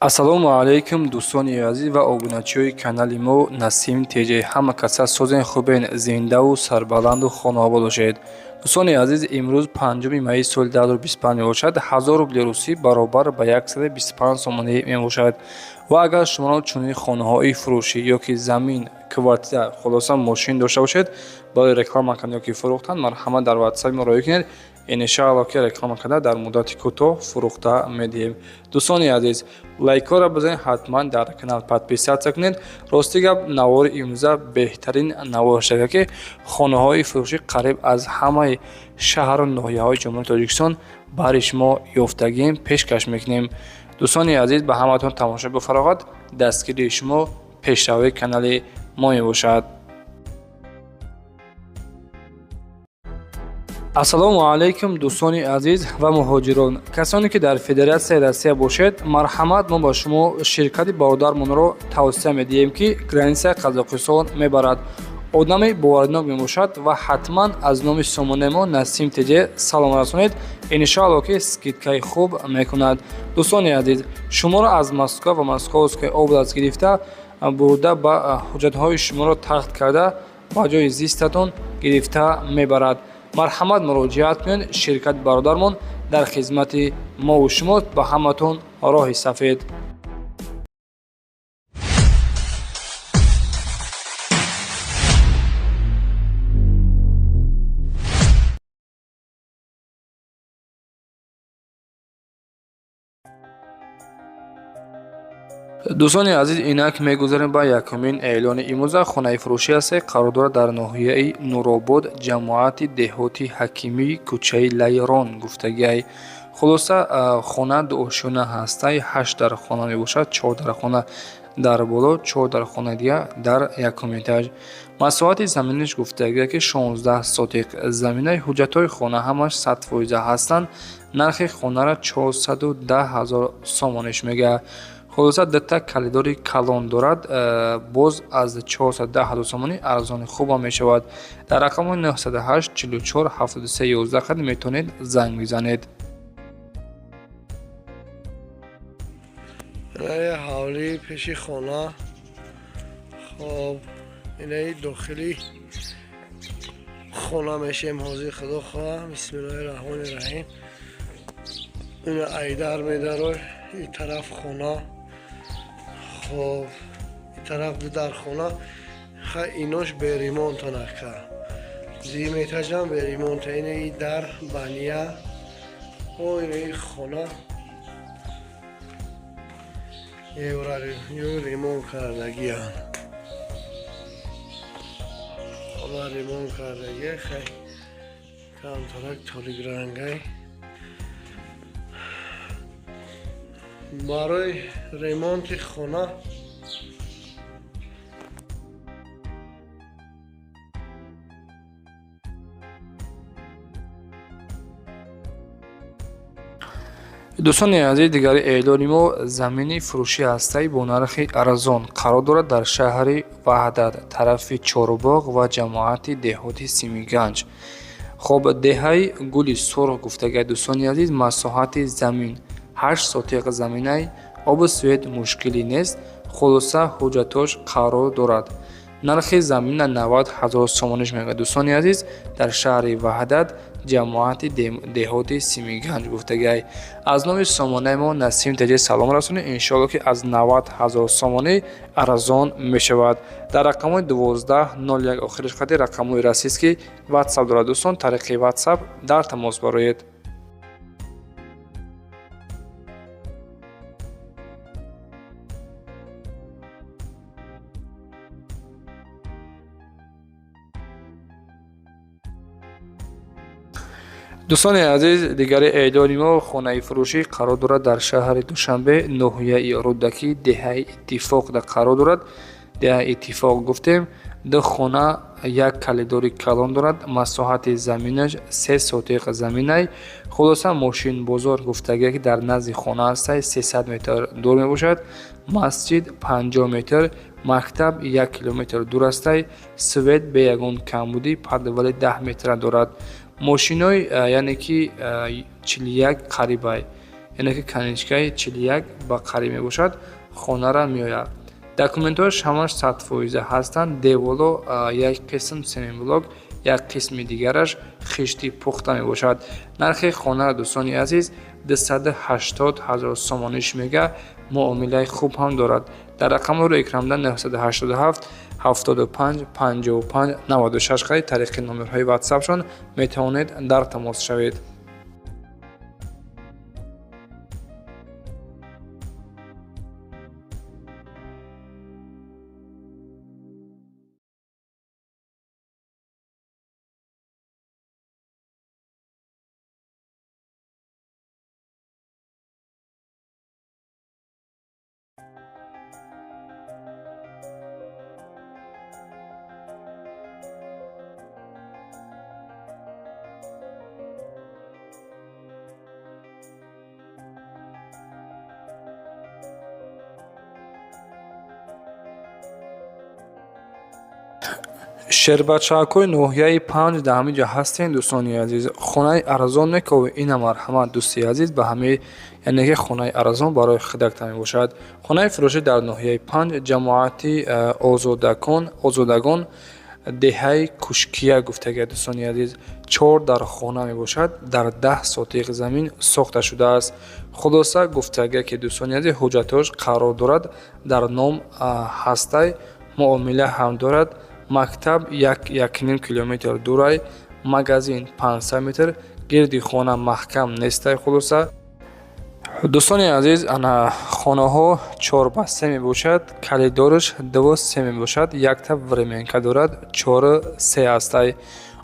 Ассалому алайкум дӯстони азиз ва обуначиҳои канали мо Насим ТЖ. Ҳама каса созен хубен, зиндаву сарбаланду хонобод бошед. Дӯстони азиз, имрӯз 5 майи соли 2025 мебошад. 1000 рубли русӣ баробар ба 125 сомонӣ мебошад. Ва агар шумо чунин хонаҳои фурӯшӣ ё ки замин, квартира, хулоса мошин дошта бошед, барои реклама кардан ё ки фурӯхтан, марҳамат дар WhatsApp муроҷиат кунед. Иншаалло ки реклама карда дар муддати кӯтоҳ фурӯхта медиҳем. Дӯстони азиз, лайкҳоро бизанед, ҳатман дар канал подписатсия кунед. Рости гап, навори имрӯза беҳтарин навор шуда ки хонаҳои фурӯшӣ қариб аз ҳамаи шаҳру ноҳияҳои ҷумҳурии Тоҷикистон бари шумо ёфтагием, пешкаш мекунем. Дӯстони азиз, ба ҳаматон тамошо бифароғад, дастгири шумо пешравии канали мо мебошад. Ассалому алайкум дӯстони азиз ва муҳоҷирон. Касоне ки дар Федератсияи Россия бошед, марҳамат, мо ба шумо ширкати бародармонро тавсия медиҳем ки границаи Қазоқистон мебарад. Одами боварнок мебошад ва ҳатман аз номи сомонаи Насим ТЖ салом расонед. Иншаалло ки скидкаи хуб мекунад. Дӯстони азиз, шуморо аз Москва ва Московская област гирифта бурда ба ҳуҷҷатҳои шуморо тахт карда ба ҷои зистатон гирифта мебарад. Марҳамат, муроҷиат кунед. Ширкати бародармон дар хизмати мову шумост. Ба ҳаматон роҳи сафед. дӯстони азиз, инак мегузарем ба якумин эълони имрӯза. Хонаи фурӯшӣ аст, қарор дорад дар ноҳияи Нуробод, ҷамоати деҳоти Ҳакимӣ, кӯчаи Лайрон гуфтагиай. Хулоса хона дуошона ҳастай, 8 дар хона мебошад, 4 дар хона дар боло, 4 дар хона дигар дар якум этаж. Масоҳати заминаш гуфтагиай ки 16 сотиқ заминаи ҳуҷҷатҳои хона ҳамаш 100% ҳастанд. Нархи хонара 410 000 сомонеш мегӯяд. хулоса дата калидори калон дорад, боз аз 410 000 сомонӣ арзони хуба мешавад. Дар рақамҳои 908 44 73 11 қад метавонед занг бизанед. инаи ҳавлӣ пеши хона. хоб инаи дохили хона мешем ҳозир худо хоҳа. бисмиллаҳи раҳмони раҳим. ина айдар медарой, ин тараф хона. хоб ин тараф дар хона ха инош беримонтонака зиметажам беримонта. инаи дар бания о инаи хона ремонт кардагиян. хона ремонт кардагия хай камтарак толигрангай барои ремонти хона. дӯстони азиз, дигари эълони мо замини фурӯшӣ ҳастай бо нархи арзон қарор дорад дар шаҳри Ваҳдат, тарафи Чорбоғ ва ҷамоати деҳоти Симиганҷ. хоб деҳаи Гули Сурх гуфтагиай. дӯстони азиз, масоҳати замин 8 сотиқ заминай, обу свет мушкилӣ нест. хулоса ҳуҷҷатош қарор дорад. нархи замина 90 000 сомонеш мегӯяд. дӯстони азиз, дар шаҳри Ваҳдат, ҷамоати деҳоти Симиганҷ гуфтагиай. аз номи сомонаи мо Насим ТЖ салом расонед. иншоалло ки аз 90 000 сомонӣ арзон мешавад. дар рақамҳои 1201 охириш қади рақамҳои расистки WhatsApp дорад. дӯстон, тариқи WhatsApp дар тамос бароед. дӯстони азиз, дигари эълони мо хонаи фурӯшӣ қарор дорад дар шаҳри Душанбе, ноҳияи Рӯдакӣ, деҳаи Иттифоқ дар қарор дорад. деҳаи Иттифоқ гуфтем. ду хона як калидори калон дорад. масоҳати заминаш 3 сотиқ заминай. хулоса мошин бозор гуфтагиай ки дар назди хона ҳастай, 300 метр дур мебошад. масҷид 50 метр, мактаб 1 километр дур ҳастай. свет бе ягон камбудӣ подвали 10 метра дорад. мошинои яъне ки 41 қарибай яъне ки каничкаи 41 ба қариб мебошад, хонара меояд. Документҳояш ҳамаш 100% ҳастанд. Деволо як қисм семинблок, як қисми дигараш хишти пухта мебошад. Нархи хона дӯстони азиз 280 000 сомониш мега, муомилаи хуб ҳам дорад. Дар рақамҳоро экранда 987 75 55 96 қари тариқи номерҳои ватсапшон метавонед дар тамос шавед. шербачаҳакҳои ноҳияи 5 дар ҳамин ҷо ҳастем дӯстони азиз. Хонаи арзон мекови ина марҳамат дӯсти азиз ба ҳамаи яъне ки хонаи арзон барои хидакта мебошад. Хонаи фурӯшӣ дар ноҳияи 5 ҷамоати озодагон деҳаи Кушкия гуфтага дӯстони азиз 4 дар хона мебошад, дар 10 сотиқ замин сохта шудааст. Хулоса гуфтага ки дӯстони азиз ҳуҷҷатҳош қарор дорад, дар ном ҳастай, муомила ҳам дорад. Мактаб 1.5 километр дурай, магазин 500 метр, гирди хона маҳкам нестай. Хулоса дӯстони азиз ана хонаҳо 4x3 мебошад, калидораш 2-3 мебошад, якта временка дорад 4-3 ҳастай.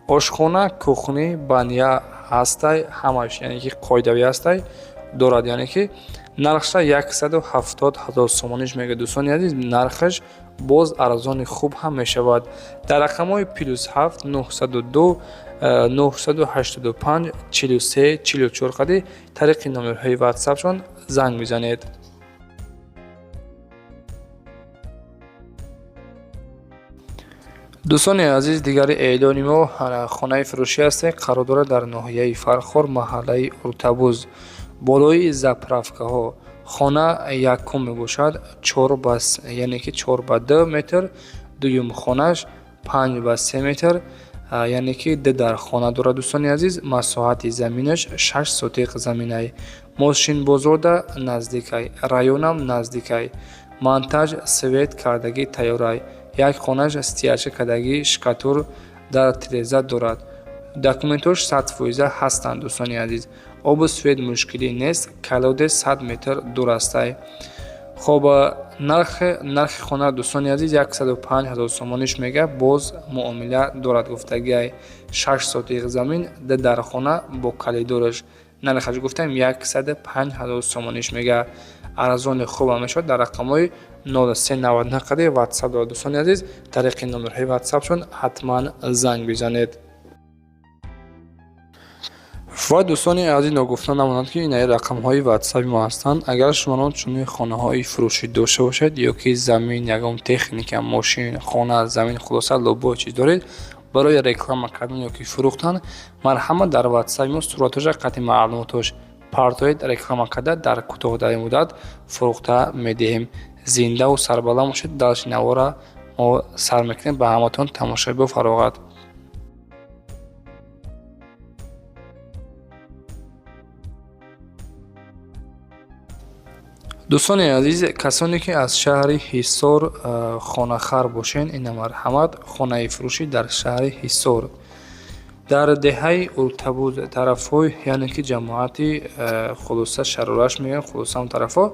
Ошхона, кухни, баня ҳастай, ҳамаш яъне ки қоидави ҳастай дорад, яъне ки нархша 170 000 сомониш мега дӯстони азиз. Нархаш боз арзони хуб ҳам мешавад. Дар рақамҳои +7 902 985 43 44 қади тариқи номерҳои ватсапшон занг мизанед. дӯстони азиз, дигари эълони мо хонаи фурӯшӣ ҳастем, қарор дорад дар ноҳияи Фархор, маҳаллаи Уртабуз, болои заправкаҳо. Хона якум мебошад, 4 яъне ки 4x2 метр, дуюм хонаш 5x3 метр, яъне ки дар хона дорад дӯстони азиз. Масоҳати заминаш 6 сотиқ заминай. Мошинбозорда наздикай, районам наздикай. Монтаж свет кардаги тайёрай. Як хонаш стяжка кардагӣ шкатур дар тиреза дорад. Документҳош 100% ҳастанд дӯстони азиз. Обу свет мушкилӣ нест, калоде 100 метр дур астай. хоб нархи хона дӯстони азиз 105 000 сомониш мега, боз муомила дорад гуфтагиай. 6 сотиқ замин дар хона бо калидораш. нархаш гуфтам 105 000 сомониш мега. арзони хубам мешавад. Дар рақамҳои 0399 қади ватсап дорад дӯстони азиз. тариқи номерҳои ватсапшон ҳатман занг бизанед. ва дӯстони азиз, ногуфта намонад ки инаи рақамҳои ватсаби мо ҳастанд. агар шуморо чунин хонаҳои фурӯшӣ дошта бошед ё ки замин, ягон техника, мошин, хона, замин, хулоса лобо чиз доред, барои реклама кардан ё ки фурӯхтан, марҳамат дар ватсаби мо суратоша қати маълумотош партоед реклама карда дар кӯтоҳтарин муддат фурӯхта медиҳем. Зиндаву сарбаланд бошед. дарси навора мо сар мекунем. ба ҳаматон тамошои бо фароғат. дӯстони азиз, касоне ки аз шаҳри Ҳисор хонахар бошен, ина марҳамат хонаи фурӯшӣ дар шаҳри Ҳисор дар деҳаи Уртабуз тарафҳои яъне ки ҷамоати хулоса шарораш мегӯянд, хулоса он тарафҳо.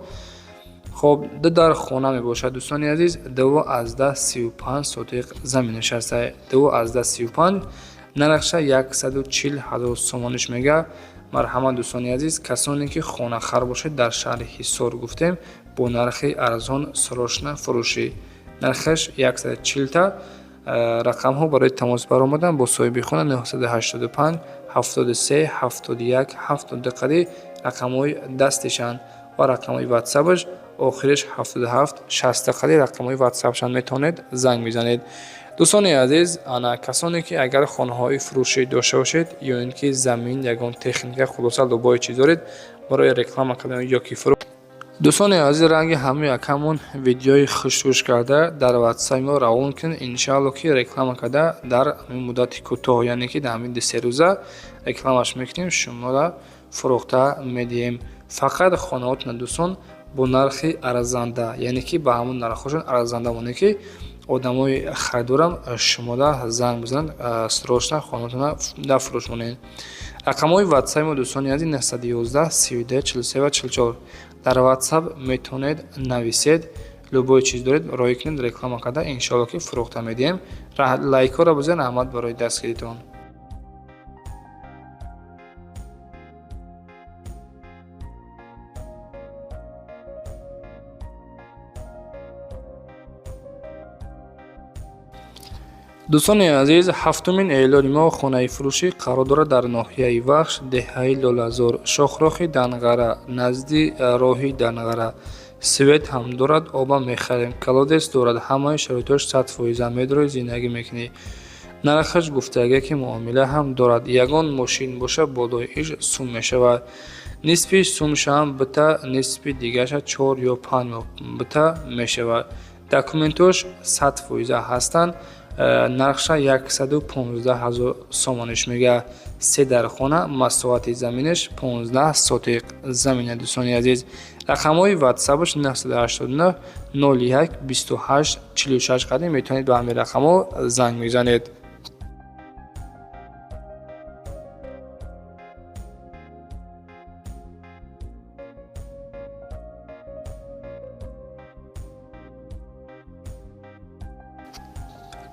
хоб дар хона мебошад дӯстони азиз. 2.35 сотиқ заминаш ҳастай. 2.35 нархша 140 000 сомониш мега. марҳамат дӯстони азиз, касоне ки хонахар бошед дар шаҳри Ҳисор гуфтем, бо нархи арзон срочна фурӯшӣ. нархаш 140 та. рақамҳо барои тамос баромадан бо соҳиби хона 985 73 71 72 қади рақамҳои дастишанд ва рақамҳои ватсапаш охириш 77 60 қади рақамҳои ватсапшанд метавонед занг бизанед. дӯстони азиз, ана касоне ки агар хонаҳои фурӯшӣ дошта бошед ё ин ки замин ягон техника хулоса лӯбои чиз доред барои реклама кардан ё ки фурӯхт. дӯстони азиз, ранги ҳама якамон видеои хушрӯш карда дар ватсаби мо равон кунед. Иншаалло ки реклама карда дар муддати кӯтоҳ, яъне ки дар ҳамин 2-3 рӯза рекламаш мекунем, шуморо фурӯхта медиҳем. Фақат хонаҳотона дӯстон бо нархи арзанда, яъне ки ба ҳамон нархҳошон арзанда монад ки одамои харидорам шуморо занг бизананд, срочно хонаҳотона дар фурӯш монед. рақамҳои ватсаби мо дӯстони азиз 911 32 43 44. дар ватсап метавонед нависед, любой чиз доред рой кунед, реклама карда иншоалло ки фурӯхта медиҳем. лайкҳоро бизанед, раҳмат барои дастгиритон. дӯстони азиз, ҳафтумин эълони мо хонаи фурӯшӣ қарор дорад дар ноҳияи Вахш, деҳаи Лолазор, Шохроҳи Данғара, назди роҳи Данғара. Свет ҳам дорад, оба мехарем, колодес дорад, ҳамаи шароитош 100%, медрои зиндагӣ мекунӣ. нархаш гуфтага ки муомила ҳам дорад. Ягон мошин боша болои иш сум мешавад. нисфи сумшам бита, нисфи дигаша 4 ё 5 моҳ бита мешавад. документош 100% ҳастанд. нархша 115 000 сомониш мега. 3 дар хона, масоҳати заминаш 15 сотиқ замина. дӯстони азиз, рақамҳои ватсапаш 989 01 28 46 қадим метавонед ба ҳамин рақамҳо занг мезанед.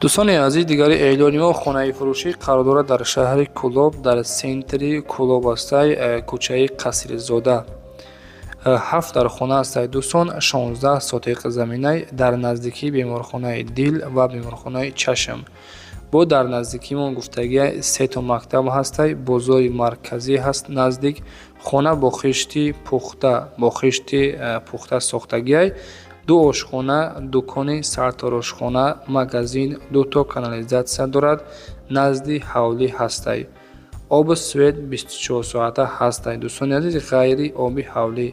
дӯстони азиз, дигари эълони мо хонаи фурӯшӣ қарор дорад дар шаҳри Кӯлоб, дар сентри Кӯлоб астай, кӯчаи Қасризода. 7 дар хона астай дӯстон, 16 сотиқ заминай дар наздикии беморхонаи дил ва беморхонаи чашм. бо дар наздикимон гуфтагия 3 мактаб ҳастай, бозори марказӣ ҳаст наздик. хона бо хишти пухта сохтагиай, 2 ошхона, дукони сарторошхона, магазин, 2 канализатсия дорад, назди ҳавлӣ ҳастай. обу свет 24 соата ҳастай. дӯстони азиз, ғайри оби ҳавлӣ,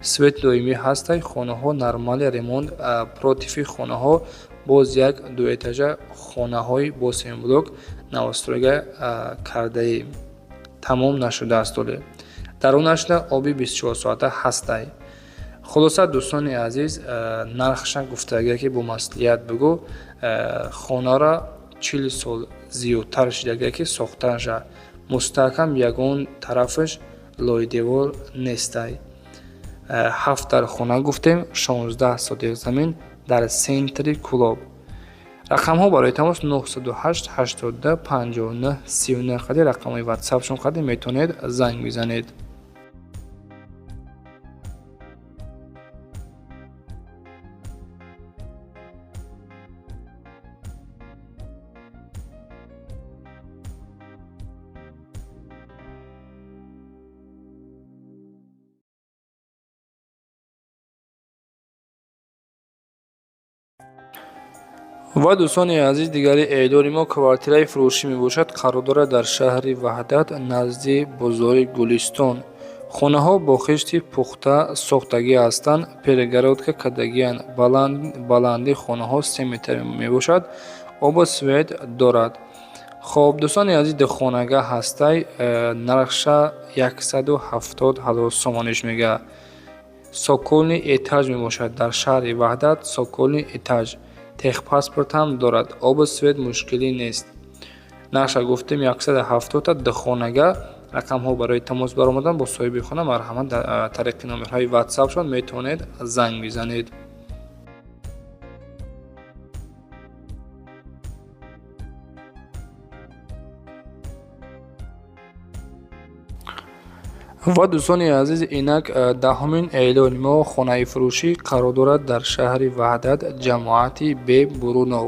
свет доимӣ ҳастай. хонаҳо нормали ремонт, протифи хонаҳо боз як 2 этажа хонаҳои бо семблок навостроига кардаи тамом нашудааст. дарунашда оби 24 соата ҳастай. хулоса дӯстони азиз, нархша гуфтага ки бо маслиҳат бигӯ, хонара 40 сол зиёдтар шидага ки сохтааша, мустаҳкам ягон тарафаш лойдевор нестай. 7 дар хона гуфтем, 16 сотиқ замин дар сентри Кӯлоб. рақамҳо барои тамос 908 82 59 39 қади рақамҳои ватсапшон қади метавонед занг бизанед. ва дӯстони азиз, дигари эълони мо квартираи фурӯшӣ мебошад, қарор дорад дар шаҳри Ваҳдат, назди бозори Гулистон. хонаҳо бо хишти пухта сохтагӣ ҳастанд, перегородка кардагианд. баланди хонаҳо 3 метр мебошад, обу свет дорад. хоб дӯстони азиз, духонагаҳ ҳастай, нархша 170 000 сомониш мега. соколни этаж мебошад дар шаҳри Ваҳдат, соколни этаж. техпаспорт ҳам дорад, обу свет мушкилӣ нест. нархша гуфтем 170 духонагаҳ. рақамҳо барои тамос баромадан бо соҳиби хона марҳамат дар тариқи номерҳои ватсапшон метавонед занг бизанед. ва дӯстони азиз, инак 10-мин эълони мо хонаи фурӯшӣ қарор дорад дар шаҳри Ваҳдат, ҷамоати Б Бурунов,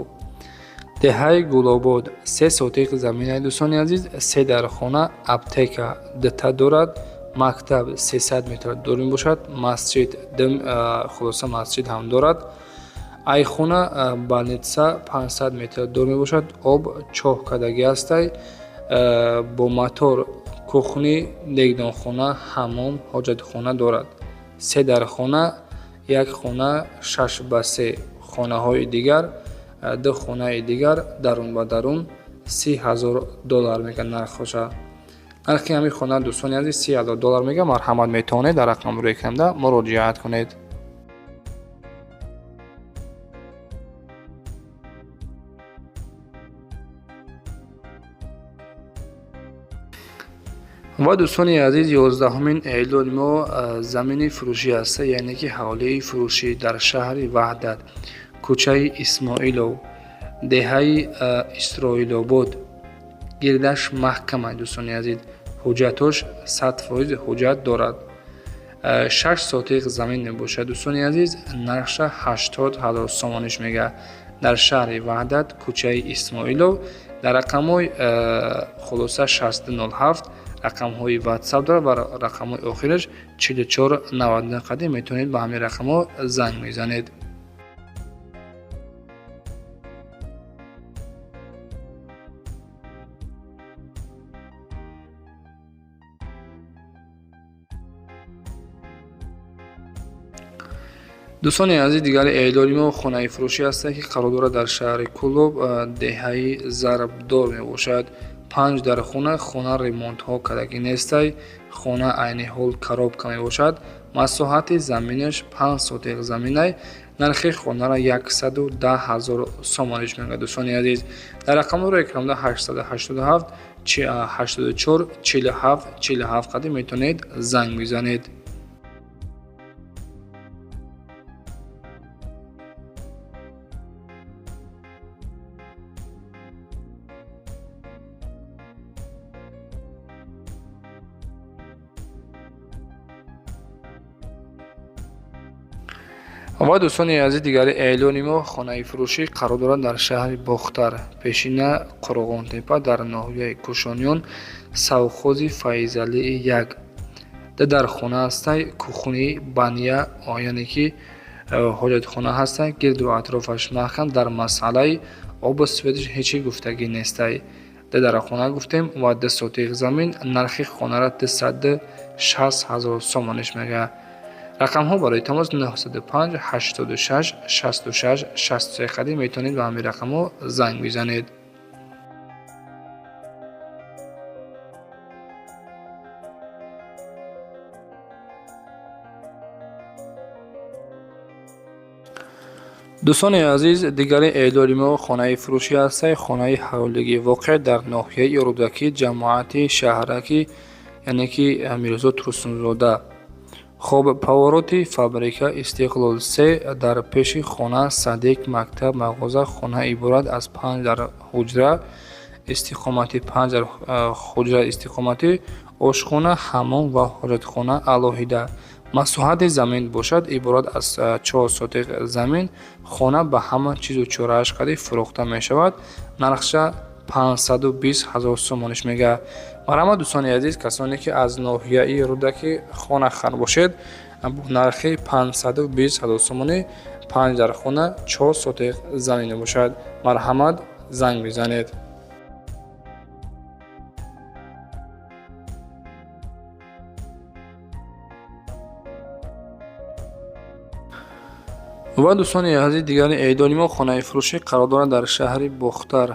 деҳаи Гулобод. 3 сотиқ заминаи дӯстони азиз, 3 дар хона, аптека, дта дорад, мактаб 300 метр дор мебошад, масҷид хулоса масҷид ҳам дорад. айхона больница 500 метр дур мебошад. об 4 кадаги астай бо мотор кухни дегдонхона ҳаммом ҳоҷатхона дорад. 3 дар хона, як хона 6 ба 3 хонаҳои дигар, 2 хонаи дигар дарун ба дарун $30,000 мега нархоша. нархи ҳамин хона дӯстони азиз $30,000 мега. марҳамат метавонед дар рақамро экрана муроҷиат кунед. ва дӯстони азиз 11-умин эълони мо замини фурӯшӣ аст, яъне ки ҳавлии фурӯшӣ дар шаҳри Ваҳдат, кӯчаи Исмоилов, деҳаи Исроилобод. гирдаш маҳкам аст дӯстони азиз. ҳуҷҷатош 100% ҳуҷҷат дорад. 6 сотиқ замин мебошад дӯстони азиз. нархша $80,000 сомониш мега. дар шаҳри Ваҳдат, кӯчаи Исмоилов. дар рақамҳои хулоса 6007 рақамҳои WhatsApp дорад ва рақамҳои охираш 4499 қадим метавонед ба ҳамин рақамҳо занг мезанед. дӯстони азиз, дигари эълони мо хонаи фурӯшӣ аст, ки қарор дорад дар шаҳри Кӯлоб, деҳаи Зарбдор мебошад. 5 дар хона, хона ремонтҳо кардагӣ нестай, хона айни ҳол коробка мебошад. масоҳати заминаш 5 сотиқ заминай. нархи хонара $110,000 сомониш мега дӯстони азиз. дар рақамҳоро экранда 887 84 47 47 қадим метавонед занг бизанед. ва дӯстони азиз, дигари эълони мо хонаи фурӯшӣ қарор дорад дар шаҳри Бохтар, пешина Қурғонтепа, дар ноҳияи Кӯшониён, Савхози Файзалии 1. дар хона ҳастай, кухни баня, яъне ки ҳоҷатхона ҳастай, гирду атрофаш маҳкам. дар масъалаи обу светиш ҳечи гуфтагӣ нестай. дар хона гуфтем ва 2 сотиқ замин. нархи хонара $260,000 сомониш мега. рақамҳо барои тамос 905 86 66 63 қадим метавонед ба ҳамин рақамҳо занг бизанед. дӯстони азиз, дигари эълони мо хонаи фурӯшӣ аст, хонаи ҳавлигӣ воқеъ дар ноҳияи Рӯдакӣ, ҷамоати Шаҳракӣ, яъне ки Мирзо Турсунзода. хоб повороти фабрика Истиқлол 3 дар пеши хона Садиқ мактаб мағоза. хона иборат аз 5 дар ҳуҷра истиқоматӣ, 5 дар ҳуҷра истиқоматӣ, ошхона, ҳаммом ва ҳоҷатхона алоҳида. масоҳати замин бошад иборат аз 4 сотиқ замин. хона ба ҳама чизу 48 қадим фурӯхта мешавад. нархша $520,000 сомониш мега. марҳамат дӯстони азиз, касоне ки аз ноҳияи Рӯдакӣ хона хар бошед, бо нархи $520,000 сомонӣ 5 дар хона 4 сотиқ замин мебошад. марҳамат, занг бизанед. ва дӯстони азиз, дигари эълони мо хонаи фурӯшӣ қарор дорад дар шаҳри Бохтар,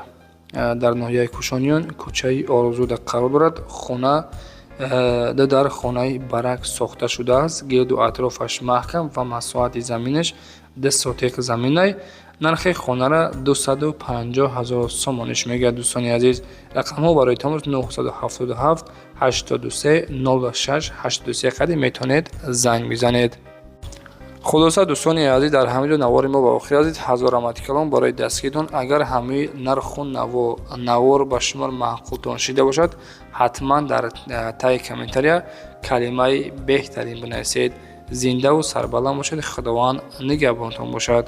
дар ноҳияи Кӯшониён, кӯчаи Орзуда қарор дорад. хона дар хонаи барак сохта шудааст, гирду атрофаш маҳкам ва масоҳати заминаш 2 сотиқ заминай. нархи хонара $250,000 сомониш мега дӯстони азиз. рақамҳо барои тамос 977 83 06 83 қадим метавонед занг бизанед. хулоса дӯстони азиз, дар ҳаминҷо навори мо ба охир азиз. ҳазор рамати калом барои дастгиритон. агар ҳамаи нарху навор ба шумор маъқултон шида бошад, ҳатман дар таи комментария калимаи беҳтарин бинависед. зиндаву сарбаланд бошед. худованд нигаҳбонтон бошад.